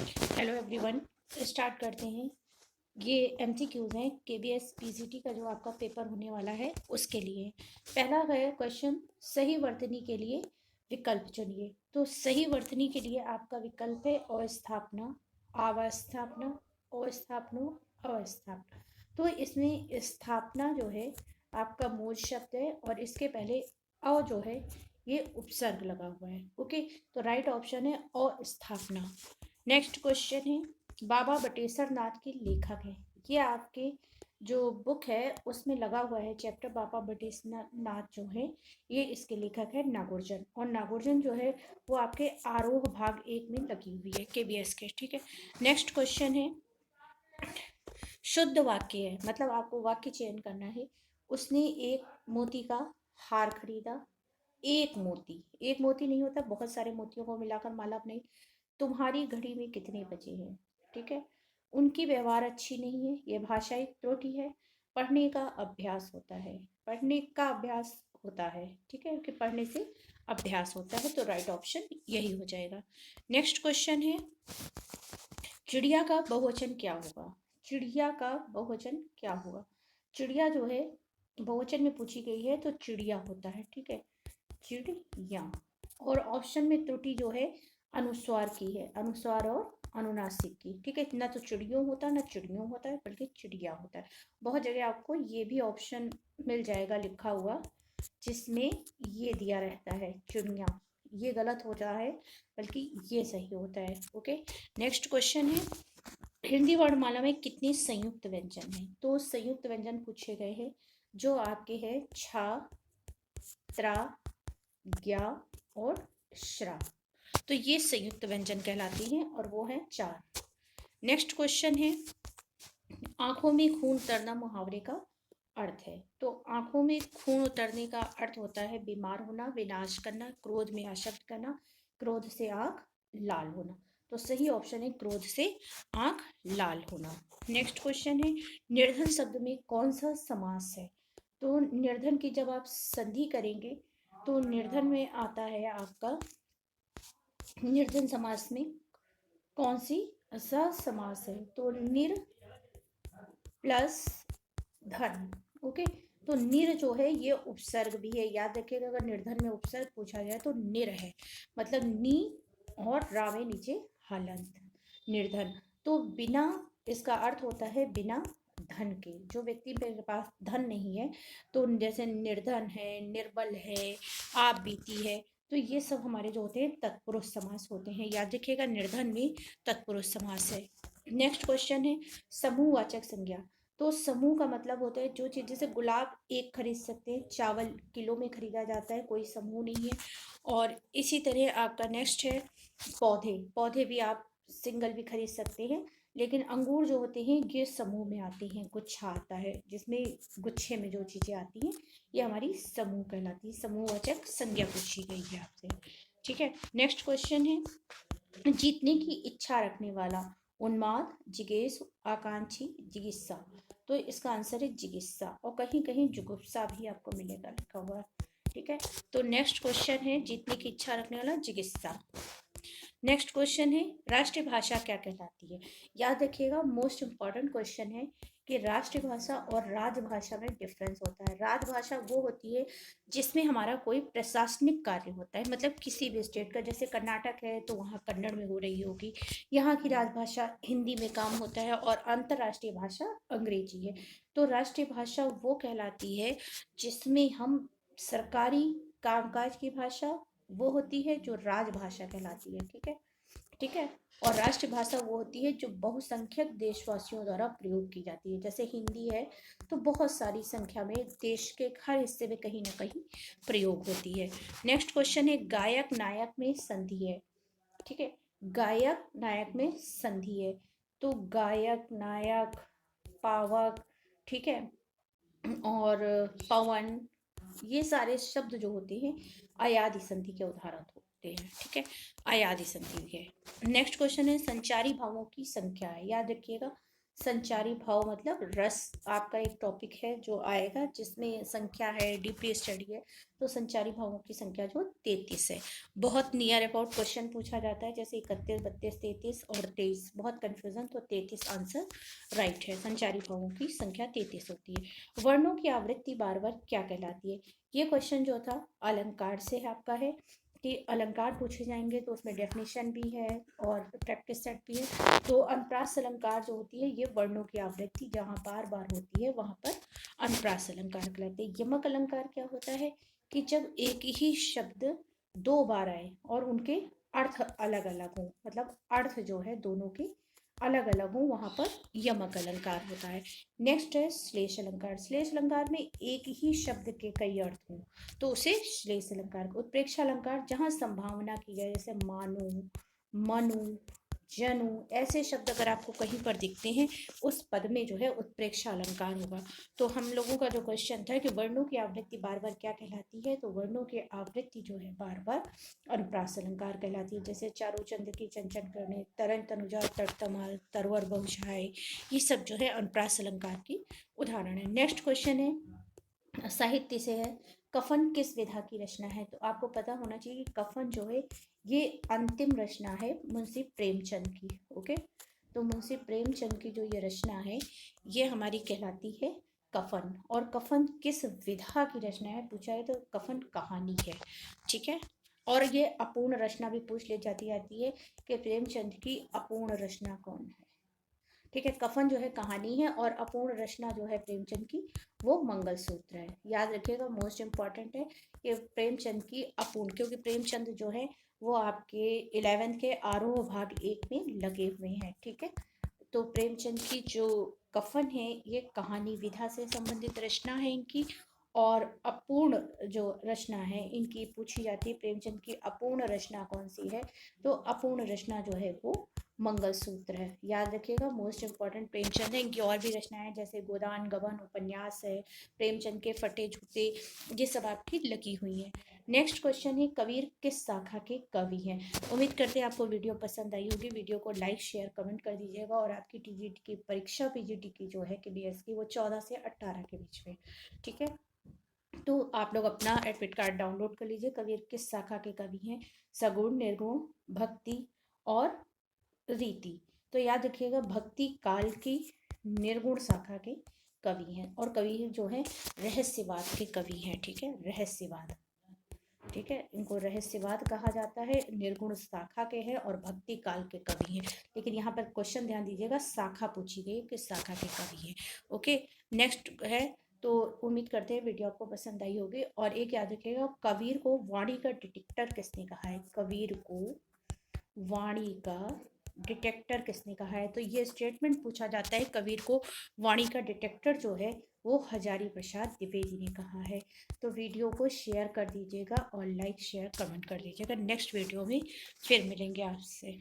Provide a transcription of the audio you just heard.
Hello everyone, start करते हैं। ये एमसीक्यूज हैं केबीएस पीसीटी का जो आपका पेपर होने वाला है उसके लिए। पहला है क्वेश्चन, सही वर्तनी के लिए विकल्प चुनिए। तो सही वर्तनी के लिए आपका विकल्प है अस्थापना, अवस्थापना, अस्थापना, अवस्थापना। तो इसमें स्थापना जो है आपका मूल शब्द है और इसके पहले अ जो है ये उपसर्ग लगा हुआ है। ओके, तो राइट ऑप्शन है अस्थापना। नेक्स्ट क्वेश्चन है, बाबा बटेश्वर नाथ के लेखक हैं। ये आपके जो बुक है उसमें लगा हुआ है चैप्टर, बाबा बटेश्वर नाथ जो है ये इसके लेखक है नागुर्जन। और नागुर्जन जो है वो आपके आरोह भाग 1 में लगी हुई है केबीएस के। ठीक है, नेक्स्ट क्वेश्चन है, शुद्ध वाक्य है, मतलब आपको वाक्य चयन करना है। उसने एक मोती का हार खरीदा। एक मोती नहीं होता, बहुत सारे मोतियों को मिलाकर माला नहीं। तुम्हारी घड़ी में कितने बजे हैं। ठीक है, उनकी व्यवहार अच्छी नहीं है, ये भाषाई त्रुटि है। पढ़ने का अभ्यास होता है, पढ़ने का अभ्यास होता है। ठीक है, कि पढ़ने से अभ्यास होता है, तो राइट ऑप्शन यही हो जाएगा। नेक्स्ट क्वेश्चन है, चिड़िया का बहुवचन क्या होगा। चिड़िया का बहुवचन क्या होगा। चिड़िया जो है बहुवचन में पूछी गई है तो चिड़िया होता है। ठीक है, चिड़िया। और ऑप्शन में त्रुटि जो है अनुस्वार की है, अनुस्वार और अनुनासिक की। ठीक है, ना तो चिड़ियों होता ना चिड़ियों होता है बल्कि चिड़िया होता है। बहुत जगह आपको ये भी ऑप्शन मिल जाएगा लिखा हुआ जिसमें ये दिया रहता है चिड़िया, ये गलत होता है बल्कि ये सही होता है। ओके, नेक्स्ट क्वेश्चन है, हिंदी वर्णमाला में कितने संयुक्त व्यंजन हैं। तो संयुक्त व्यंजन पूछे गए हैं जो आपके हैं छा, त्रा, ज्ञा और श्रा। तो ये संयुक्त व्यंजन कहलाती हैं और वो है 4। नेक्स्ट क्वेश्चन है, आंखों में खून उतरना मुहावरे का अर्थ है। तो आंखों में खून उतरने का अर्थ होता है बीमार होना, विनाश करना, क्रोध में आसक्त करना, क्रोध से आंख लाल होना। तो सही ऑप्शन है क्रोध से आंख लाल होना। नेक्स्ट क्वेश्चन है, निर्धन शब्द में कौन सा समास है। तो निर्धन की जब आप संधि करेंगे तो निर्धन में आता है आपका, निर्धन समास में कौन सी सा समास है। तो निर प्लस धन। ओके, तो निर जो है ये उपसर्ग भी है, याद रखिएगा अगर निर्धन में उपसर्ग पूछा जाए तो निर है, मतलब नी और रा में नीचे हलंत, निर्धन। तो बिना, इसका अर्थ होता है बिना धन के, जो व्यक्ति मेरे पास धन नहीं है, तो जैसे निर्धन है, निर्बल है, आप बीती है, तो ये सब हमारे जो होते हैं तत्पुरुष समास होते हैं। याद रखिएगा निर्धन में तत्पुरुष समास है। नेक्स्ट क्वेश्चन है, समूहवाचक संज्ञा। तो समूह का मतलब होता है जो चीज़, जैसे गुलाब एक खरीद सकते हैं, चावल किलो में खरीदा जाता है, कोई समूह नहीं है। और इसी तरह आपका नेक्स्ट है पौधे, पौधे भी आप सिंगल भी खरीद सकते हैं, लेकिन अंगूर जो होते हैं ये समूह में आते हैं, गुच्छा आता है जिसमें गुच्छे में जो चीज़ें आती हैं ये हमारी समूह कहलाती है। समूहवाचक संज्ञा पूछी गई है आपसे। ठीक है, नेक्स्ट क्वेश्चन है, जीतने की इच्छा रखने वाला, उन्माद, जिज्ञेस, आकांक्षी, जिगिस्सा। तो इसका आंसर है जिगिस्सा, और कहीं कहीं जुगुप्सा भी आपको मिलेगा लिखा हुआ। ठीक है, तो नेक्स्ट क्वेश्चन है, जीतने की इच्छा रखने वाला जिगिस्सा। नेक्स्ट क्वेश्चन है, राष्ट्रीय भाषा क्या कहलाती है। याद रखिएगा मोस्ट इंपॉर्टेंट क्वेश्चन है कि राष्ट्रभाषा और राजभाषा में डिफरेंस होता है। राजभाषा वो होती है जिसमें हमारा कोई प्रशासनिक कार्य होता है, मतलब किसी भी स्टेट का, जैसे कर्नाटक है तो वहाँ कन्नड़ में हो रही होगी, यहाँ की राजभाषा हिंदी में काम होता है, और अंतर्राष्ट्रीय भाषा अंग्रेजी है। तो राष्ट्रीय भाषा वो कहलाती है जिसमें हम सरकारी कामकाज की भाषा वो होती है जो राजभाषा कहलाती है। ठीक है, ठीक है, और राष्ट्रभाषा वो होती है जो बहुसंख्यक देशवासियों द्वारा प्रयोग की जाती है। जैसे हिंदी है तो बहुत सारी संख्या में देश के हर हिस्से में कहीं ना कहीं प्रयोग होती है। नेक्स्ट क्वेश्चन है, गायक नायक में संधि है। ठीक है, गायक नायक में संधि है, तो गायक, नायक, पावक, ठीक है, और पवन, ये सारे शब्द जो होते हैं अयादि संधि के उदाहरण होते हैं। ठीक है, अयादि संधि है। नेक्स्ट क्वेश्चन है, संचारी भावों की संख्या है। याद रखिएगा संचारी भाव मतलब रस आपका एक टॉपिक है जो आएगा जिसमें संख्या है, डीपली स्टडी है। तो संचारी भावों की संख्या जो 33 है। बहुत नियर अबाउट क्वेश्चन पूछा जाता है, जैसे 31, 32, 33 और 23, बहुत कंफ्यूजन, तो 33 आंसर राइट है। संचारी भावों की संख्या 33 होती है। वर्णों की आवृत्ति बार बार क्या कहलाती है? ये क्वेश्चन जो था अलंकार से आपका है कि अलंकार पूछे जाएंगे तो उसमें डेफिनेशन भी है और प्रैक्टिस सेट भी है। तो अनुप्रास अलंकार जो होती है ये वर्णों की आवृत्ति जहाँ बार बार होती है वहां पर अनुप्रास अलंकार कहलाते हैं। यमक अलंकार क्या होता है कि जब एक ही शब्द दो बार आए और उनके अर्थ अलग अलग हो, मतलब अर्थ जो है दोनों के अलग अलग हो, वहां पर यमक अलंकार होता है। नेक्स्ट है श्लेष अलंकार। श्लेष अलंकार में एक ही शब्द के कई अर्थ हों तो उसे श्लेष अलंकार। उत्प्रेक्षा अलंकार जहां संभावना की जाए, जैसे मानो, मनु, जनु, ऐसे शब्द अगर आपको कहीं पर दिखते हैं उस पद में जो है उत्प्रेक्षा अलंकार होगा। तो हम लोगों का जो क्वेश्चन था कि वर्णों की आवृत्ति बार बार क्या कहलाती है, तो वर्णों की आवृत्ति जो है बार बार अनुप्रास अलंकार कहलाती है। जैसे चारों चंद्र की चंचन करने, तरन तनुजा तड़तमाल, तरवर बहुशाय, ये सब जो है अनुप्रास अलंकार की उदाहरण है। नेक्स्ट क्वेश्चन है साहित्य से है, कफन किस विधा की रचना है? तो आपको पता होना चाहिए कि कफन जो है ये अंतिम रचना है मुंशी प्रेमचंद की। ओके, तो मुंशी प्रेमचंद की जो ये रचना है ये हमारी कहलाती है कफन। और कफन किस विधा की रचना है पूछा है तो कफन कहानी है। ठीक है, और ये अपूर्ण रचना भी पूछ ले जाती है कि प्रेमचंद की अपूर्ण रचना कौन है। ठीक है, कफन जो है कहानी है और अपूर्ण रचना जो है प्रेमचंद की वो मंगलसूत्र है। याद रखिएगा, मोस्ट इम्पॉर्टेंट है कि प्रेमचंद की अपूर्ण, क्योंकि प्रेमचंद जो है वो आपके 11th के आरोह भाग 1 में लगे हुए हैं। ठीक है, तो प्रेमचंद की जो कफन है ये कहानी विधा से संबंधित रचना है इनकी। और अपूर्ण जो रचना है इनकी पूछी जाती है, प्रेमचंद की अपूर्ण रचना कौन सी है, तो अपूर्ण रचना जो है वो मंगलसूत्र है। याद रखिएगा, मोस्ट इम्पॉर्टेंट प्रेमचंद है। इनकी और भी रचनाएं जैसे गोदान गबन उपन्यास है, प्रेमचंद के फटे जूते, ये सब आपकी लगी हुई हैं। नेक्स्ट क्वेश्चन है कबीर किस शाखा के कवि हैं? उम्मीद करते हैं आपको वीडियो पसंद आई होगी। वीडियो को लाइक शेयर कमेंट कर दीजिएगा। और आपकी टीजीटी की परीक्षा पीजीटी की जो है केबीएस की वो 14 से 18 के बीच में। ठीक है, तो आप लोग अपना एडमिट कार्ड डाउनलोड कर लीजिए। कबीर किस शाखा के कवि हैं? सगुण, निर्गुण, भक्ति और रीति। तो याद रखिएगा भक्ति काल की निर्गुण शाखा के कवि हैं। और कवि जो है रहस्यवाद के कवि हैं। ठीक है, रहस्यवाद, ठीक है, इनको रहस्यवाद कहा जाता है। निर्गुण शाखा के हैं और भक्ति काल के कवि हैं। लेकिन यहाँ पर क्वेश्चन ध्यान दीजिएगा, शाखा पूछी गई किस शाखा के कवि हैं। ओके, नेक्स्ट है, तो उम्मीद करते हैं वीडियो आपको पसंद आई होगी। और एक याद रखिएगा, कबीर को वाणी का डिटेक्टर किसने कहा है? कबीर को वाणी का डिटेक्टर किसने कहा है? तो ये स्टेटमेंट पूछा जाता है, कबीर को वाणी का डिटेक्टर जो है वो हजारी प्रसाद द्विवेदी ने कहा है। तो वीडियो को शेयर कर दीजिएगा और लाइक शेयर कमेंट कर दीजिएगा। नेक्स्ट वीडियो में फिर मिलेंगे आपसे।